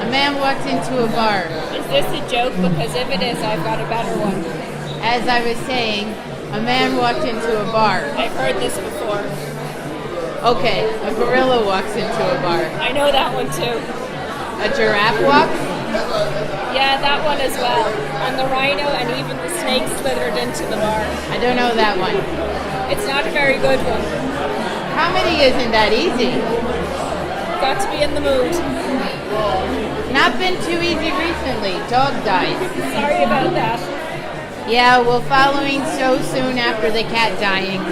A man walks into a bar. Is this a joke? Because if it is, I've got a better one. As I was saying, a man walked into a bar. I've heard this before. Okay, a gorilla walks into a bar. I know that one too. A giraffe walks? Yeah, that one as well. And the rhino and even the snake slithered into the bar. I don't know that one. It's not a very good one. Comedy isn't that easy. Got to be in the mood. Not been too easy recently. Dog died. Sorry about that. Yeah, well, following so soon after the cat dying.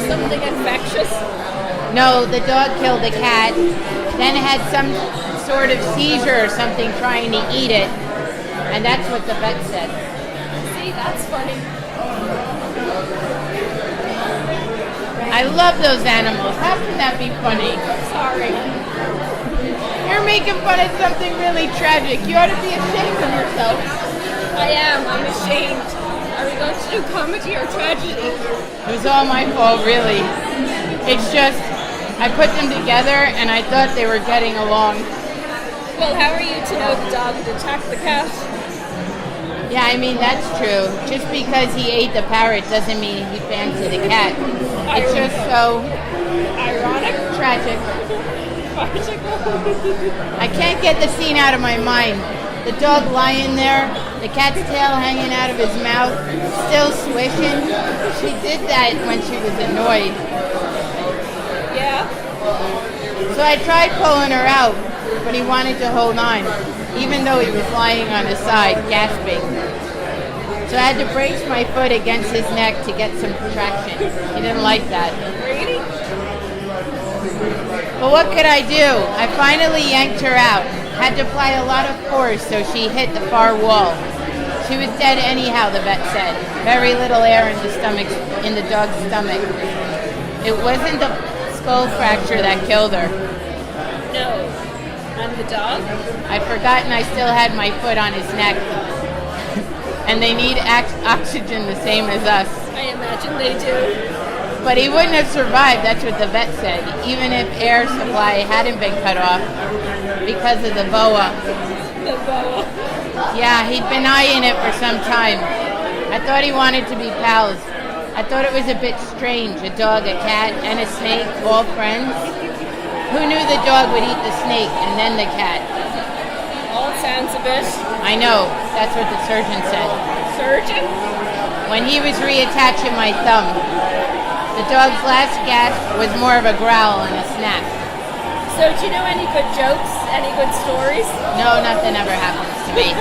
Something infectious? No, the dog killed the cat, then had some sort of seizure or something trying to eat it, and that's what the vet said. See, that's funny. I love those animals. How can that be funny? Sorry. You're making fun of something really tragic. You ought to be ashamed of yourself. I am. I'm ashamed. Are we going to do comedy or tragedy? It was all my fault, really. It's just, I put them together and I thought they were getting along. Well, how are you to know the dog would attack the cat? Yeah, I mean, that's true. Just because he ate the parrot doesn't mean he fancied the cat. It's just so ironic, tragic. I can't get the scene out of my mind. The dog lying there, the cat's tail hanging out of his mouth, still swishing. She did that when she was annoyed. Yeah? So I tried pulling her out, but he wanted to hold on, even though he was lying on his side, gasping. So I had to brace my foot against his neck to get some traction. He didn't like that. Really? But what could I do? I finally yanked her out. Had to apply a lot of force so she hit the far wall. She was dead anyhow, the vet said. Very little air in the dog's stomach. It wasn't the skull fracture that killed her. No. And the dog? I'd forgotten I still had my foot on his neck. And they need oxygen the same as us. I imagine they do. But he wouldn't have survived, that's what the vet said, even if air supply hadn't been cut off because of the boa. The boa. Yeah, he'd been eyeing it for some time. I thought he wanted to be pals. I thought it was a bit strange, a dog, a cat, and a snake, all friends. Who knew the dog would eat the snake and then the cat? All sounds a bit. I know, that's what the surgeon said. Surgeon? When he was reattaching my thumb. The dog's last gasp was more of a growl and a snap. So do you know any good jokes? Any good stories? No, nothing ever happens to me.